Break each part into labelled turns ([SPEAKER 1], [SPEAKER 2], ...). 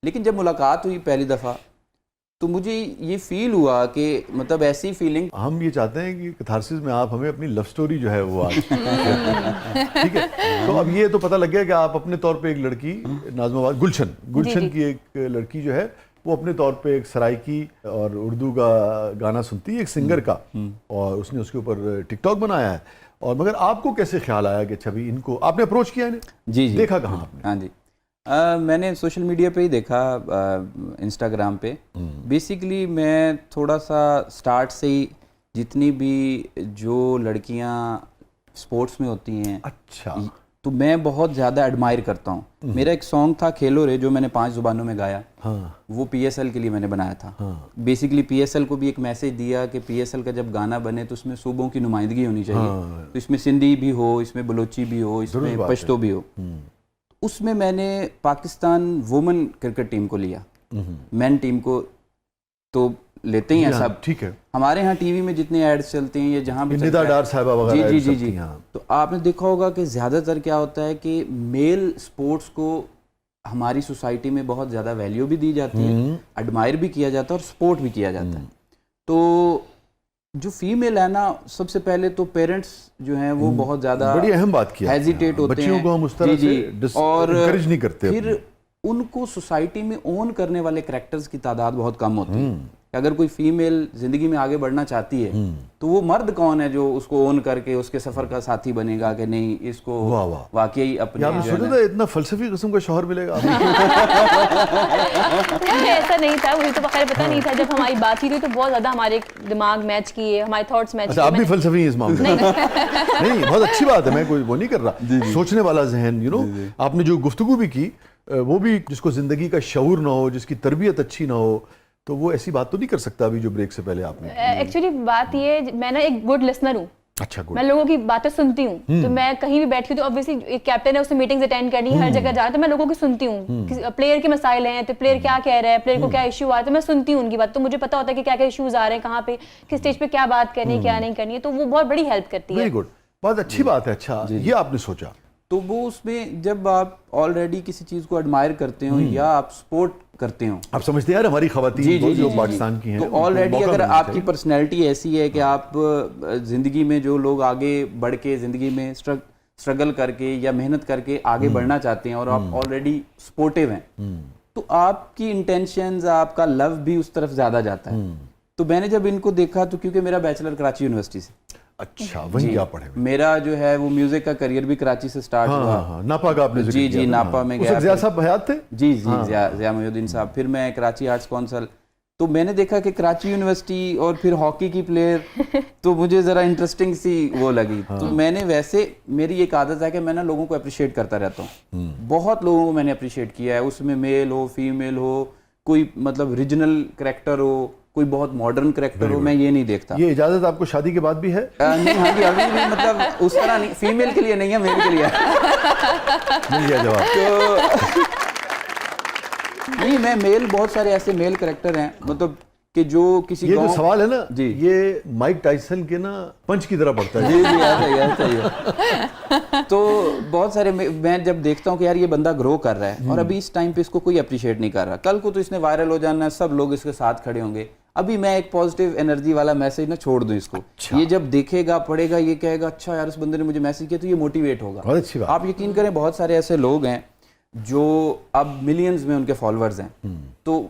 [SPEAKER 1] لیکن جب ملاقات ہوئی پہلی دفعہ تو مجھے یہ فیل ہوا کہ مطلب ایسی فیلنگ.
[SPEAKER 2] ہم یہ چاہتے ہیں کہ کتھارسس میں آپ ہمیں اپنی لو سٹوری جو ہے وہ آج ٹھیک ہے. تو اب یہ تو پتہ لگ گیا کہ آپ اپنے طور پہ ایک لڑکی ناظم آباد گلشن کی ایک لڑکی جو ہے وہ اپنے طور پہ ایک سرائکی اور اردو کا گانا سنتی ہے ایک سنگر کا, اور اس نے اس کے اوپر ٹک ٹاک بنایا ہے. اور مگر آپ کو کیسے خیال آیا کہ اچھا بھی ان کو آپ نے اپروچ کیا انہیں؟
[SPEAKER 1] جی
[SPEAKER 2] دیکھا کہاں آپ نے؟
[SPEAKER 1] ہاں جی میں نے سوشل میڈیا پہ ہی دیکھا, انسٹاگرام پہ. بیسیکلی میں تھوڑا سا سٹارٹ سے ہی جتنی بھی جو لڑکیاں سپورٹس میں ہوتی ہیں
[SPEAKER 2] اچھا
[SPEAKER 1] تو میں بہت زیادہ ایڈمائر کرتا ہوں. میرا ایک سانگ تھا کھیلو رے جو میں نے 5 زبانوں میں گایا, وہ پی ایس ایل کے لیے میں نے بنایا تھا. بیسیکلی پی ایس ایل کو بھی ایک میسج دیا کہ پی ایس ایل کا جب گانا بنے تو اس میں صوبوں کی نمائندگی ہونی چاہیے, تو اس میں سندھی بھی ہو, اس میں بلوچی بھی ہو, اس میں پشتو بھی ہو. اس میں نے پاکستان وومن کرکٹ ٹیم کو لیا, مین ٹیم کو تو لیتے ہی ہیں سب,
[SPEAKER 2] ٹھیک ہے,
[SPEAKER 1] ہمارے ہاں ٹی وی میں جتنے ایڈز چلتے ہیں یا جہاں بھی
[SPEAKER 2] ندا ڈار صاحبہ وغیرہ
[SPEAKER 1] جی تو آپ نے دیکھا ہوگا کہ زیادہ تر کیا ہوتا ہے کہ میل سپورٹس کو ہماری سوسائٹی میں بہت زیادہ ویلیو بھی دی جاتی ہے, ایڈمائر بھی کیا جاتا ہے اور سپورٹ بھی کیا جاتا ہے. تو جو فیمیل ہے نا, سب سے پہلے تو پیرنٹس جو ہیں وہ بہت زیادہ
[SPEAKER 2] بڑی اہم بات کی
[SPEAKER 1] ہیزیٹیٹ ہوتے ہیں,
[SPEAKER 2] بچیوں کو ہم اس طرح سے
[SPEAKER 1] اور
[SPEAKER 2] انکریج نہیں کرتے.
[SPEAKER 1] پھر ان کو سوسائٹی میں اون کرنے والے کریکٹرز کی تعداد بہت کم ہوتی ہے. اگر کوئی فیمیل زندگی میں آگے بڑھنا چاہتی ہے تو وہ مرد کون ہے جو اس کو اون کر کے اس کے سفر کا ساتھی بنے گا کہ نہیں اس کو واقعی اپنے.
[SPEAKER 2] آپ نے سوچا تھا اتنا فلسفی قسم کا شوہر ملے گا؟
[SPEAKER 3] ایسا نہیں تھا, مجھے تو بخیر پتہ نہیں تھا. جب ہماری بات ہوئی تو بہت زیادہ ہمارے دماغ میچ کیے, ہمارے تھاٹس میچ کیے.
[SPEAKER 2] آپ بھی فلسفی ہیں اس معاملے میں؟ نہیں, بہت اچھی بات ہے, میں کوئی وہ نہیں کر رہا. سوچنے والا ذہن, یو نو, آپ نے جو گفتگو بھی کی وہ بھی جس کو زندگی کا شعور نہ ہو, جس کی تربیت اچھی نہ ہو, تو وہ ایسی بات تو نہیں کر سکتا. ابھی جو بریک سے پہلے آپ نے
[SPEAKER 3] ایکچولی بات یہ, میں نا ایک گڈ لسنر ہوں.
[SPEAKER 2] اچھا,
[SPEAKER 3] میں لوگوں کی باتیں سنتی ہوں. تو میں کہیں بھی بیٹھی ہوں تو obviously ایک کیپٹن ہے, اس سے میٹنگز اٹینڈ کرنی ہے, ہر جگہ جا رہا ہے, تو میں لوگوں کی سنتی ہوں. پلیئر کے مسائل ہیں تو پلیئر کیا کہہ رہا ہے, پلیئر کو کیا ایشو آ رہا ہے, تو میں سنتی ہوں ان کی بات. تو مجھے پتا ہوتا ہے کہ کیا کیا ایشوز آ رہے ہیں, کہاں پہ کس اسٹیج پہ کیا بات کرنی ہے, کیا نہیں کرنی ہے. تو وہ بہت بڑی ہیلپ کرتی ہے.
[SPEAKER 2] ویری گڈ, بہت اچھی بات ہے. اچھا, یہ آپ نے سوچا
[SPEAKER 1] تو وہ اس میں جب آپ آلریڈی کسی چیز کو ایڈمائر کرتے ہو یا آپ سپورٹ کرتے ہو,
[SPEAKER 2] آپ سمجھتے ہیں یار ہماری خواتین جو پاکستان کی ہیں,
[SPEAKER 1] تو آلریڈی اگر آپ کی پرسنالٹی ایسی ہے کہ آپ زندگی میں جو لوگ آگے بڑھ کے زندگی میں اسٹرگل کر کے یا محنت کر کے آگے بڑھنا چاہتے ہیں اور آپ آلریڈی سپورٹیو ہیں, تو آپ کی انٹینشنز, آپ کا لو بھی اس طرف زیادہ جاتا ہے. تو میں نے جب ان کو دیکھا تو کیونکہ میرا بیچلر کراچی یونیورسٹی سے,
[SPEAKER 2] اچھا وہیں کیا پڑھے,
[SPEAKER 1] میرا جو ہے وہ میوزک کا کریئر بھی کراچی سے سٹارٹ ہوا.
[SPEAKER 2] ناپا کا آپ نے ذکر کیا,
[SPEAKER 1] ناپا میں گیا.
[SPEAKER 2] ضیاء صاحب حیات تھے؟
[SPEAKER 1] جی ضیاء محی الدین صاحب. پھر میں کراچی آرٹس کونسل, تو میں نے دیکھا کہ کراچی یونیورسٹی اور پھر ہاکی کی پلیئر, تو مجھے ذرا انٹرسٹنگ سی وہ لگی. تو میں نے ویسے, میری ایک عادت ہے کہ میں نا لوگوں کو اپریشیٹ کرتا رہتا ہوں. بہت لوگوں کو میں نے اپریشیٹ کیا ہے, اس میں میل ہو فیمیل ہو, کوئی مطلب ریجنل کریکٹر ہو, کوئی بہت ماڈرن کریکٹر ہو, میں یہ نہیں دیکھتا.
[SPEAKER 2] یہ اجازت آپ کو شادی کے بعد بھی ہے؟
[SPEAKER 1] نہیں, ہاں جی, ابھی بھی مطلب اس طرح نہیں, فیمیل کے لیے نہیں ہے, میل کے لیے
[SPEAKER 2] مل گیا جواب.
[SPEAKER 1] تو نہیں, میں میل, بہت سارے ایسے میل کریکٹر ہیں مطلب کہ جو کسی
[SPEAKER 2] یہ جو سوال ہے نا, یہ مائک ٹائسن کے نا پنچ کی طرح پڑتا ہے.
[SPEAKER 1] جی ایسا ہی ہے. تو بہت سارے میں جب دیکھتا ہوں کہ یار یہ بندہ گرو کر رہا ہے اور ابھی اس ٹائم پہ اس کو کوئی اپریشیٹ نہیں کر رہا, کل کو تو اس نے وائرل ہو جانا ہے, سب لوگ اس کے ساتھ کھڑے ہوں گے. ابھی میں ایک پازیٹیو انرجی والا میسج نہ چھوڑ دوں اس کو, یہ جب دیکھے گا, پڑھے گا, یہ کہے گا اچھا یار اس بندے نے مجھے میسج کیا, تو یہ موٹیویٹ ہوگا. آپ یقین کریں بہت سارے ایسے لوگ ہیں جو اب ملینز میں ان کے فالوورز ہیں. تو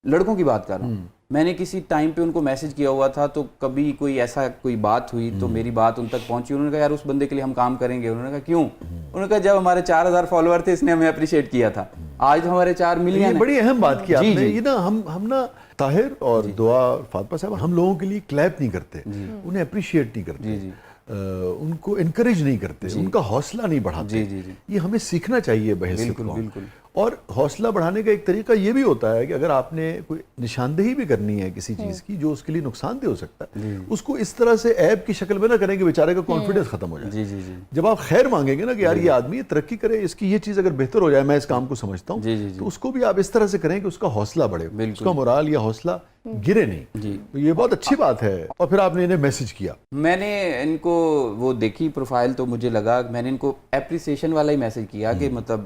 [SPEAKER 1] لڑکوں کی بات کر رہا ہوں, میں نے کسی ٹائم پہ ان کو میسج کیا ہوا تھا, تو کبھی کوئی ایسا کوئی بات ہوئی تو میری بات ان تک پہنچی, انہوں نے کہا یار اس بندے کے لیے ہم کام کریں گے. انہوں نے کہا کیوں؟ انہوں نے کہا جب ہمارے 4000 فالوور تھے اس نے ہمیں اپریشیٹ کیا تھا, آج تو ہمارے 4 ملین ہیں.
[SPEAKER 2] بڑی اہم بات کی آپ نے. یہ نا ہم نا طاہر اور دعا فاطمہ صاحب, ہم لوگوں کے لیے کلیپ نہیں کرتے, انہیں اپریشیٹ نہیں کرتے, ان کو انکریج نہیں کرتے, ان کا حوصلہ نہیں بڑھاتے. یہ ہمیں سیکھنا چاہیے بحیثیت قوم. اور حوصلہ بڑھانے کا ایک طریقہ یہ بھی ہوتا ہے کہ اگر آپ نے کوئی نشاندہی بھی کرنی ہے کسی چیز کی جو اس کے لیے نقصان دہ ہو سکتا ہے, اس کو اس طرح سے عیب کی شکل میں نہ کریں کہ بیچارے کا کانفیڈنس ختم ہو جائے. جب آپ خیر مانگیں گے نا کہ یار یہ آدمی ترقی کرے, اس کی یہ چیز اگر بہتر ہو جائے, میں اس کام کو سمجھتا ہوں, تو اس کو بھی آپ اس طرح سے کریں کہ اس کا حوصلہ بڑھے, اس کا مورال یا حوصلہ گرے نہیں. یہ بہت اچھی بات ہے. اور پھر آپ نے انہیں میسج کیا؟
[SPEAKER 1] میں نے ان کو وہ دیکھی پروفائل, تو مجھے لگا, میں نے ان کو اپریسیشن والا ہی میسج کیا کہ مطلب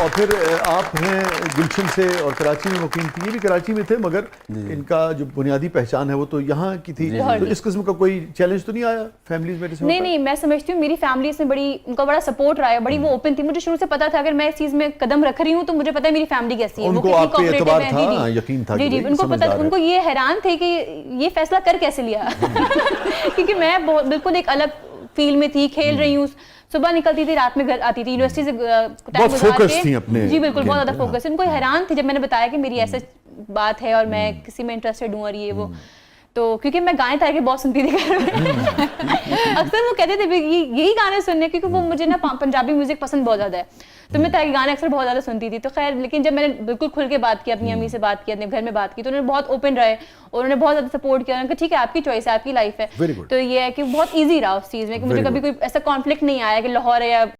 [SPEAKER 2] اور پھر آپ ہیں گلشن سے اور کراچی میں مقیم تھی, یہ بھی کراچی میں تھے مگر ان کا جو بنیادی پہچان ہے وہ تو یہاں کی تھی, تو اس قسم کا کوئی چیلنج تو نہیں آیا فیملیز میں؟
[SPEAKER 3] نہیں نہیں, میں سمجھتی ہوں میری فیملی اس میں بڑی, ان کا بڑا سپورٹ رہا ہے, بڑی وہ اوپن تھی. مجھے شروع سے پتا تھا اگر میں اس چیز میں قدم رکھ رہی ہوں تو مجھے پتا ہے میری فیملی کیسی ہے,
[SPEAKER 2] ان
[SPEAKER 3] وہ
[SPEAKER 2] کو
[SPEAKER 3] کتنی
[SPEAKER 2] آپ پہ
[SPEAKER 3] کوآپریٹو
[SPEAKER 2] اعتبار
[SPEAKER 3] ہے.
[SPEAKER 2] تھا, یقین تھا,
[SPEAKER 3] جی جی, ان کو پتا, ان کو یہ حیران تھے کہ یہ فیصلہ کر کیسے لیا کیونکہ میں بالکل ایک الگ فیلڈ میں تھی, کھیل رہی ہوں, صبح نکلتی تھی رات میں گھر آتی تھی, یونیورسٹی سے ٹائم گزار کے. جی بالکل, بہت زیادہ فوکس. ان کو حیران تھے جب میں نے بتایا کہ میری ایسے بات ہے اور میں کسی میں انٹرسٹڈ ہوں اور یہ وہ, تو کیونکہ میں گانے تھا کہ بہت سنتی تھی گھر میں اکثر وہ کہتے تھے یہی گانے سننے, کیونکہ وہ مجھے نا پنجابی میوزک پسند بہت زیادہ ہے, تو میں طرح کے گانے اکثر بہت زیادہ سنتی تھی. تو خیر, لیکن جب میں نے بالکل کھل کے بات کی, اپنی امی سے بات کی, اپنے گھر میں بات کی, تو انہوں نے بہت اوپن رہے اور انہوں نے بہت زیادہ سپورٹ کیا. انہوں نے کہا ٹھیک ہے آپ کی چوائس ہے, آپ کی لائف ہے. تو یہ ہے کہ بہت ایزی رہا اس چیز میں کہ مجھے کبھی کوئی ایسا کانفلکٹ نہیں آیا کہ لاہور ہے یا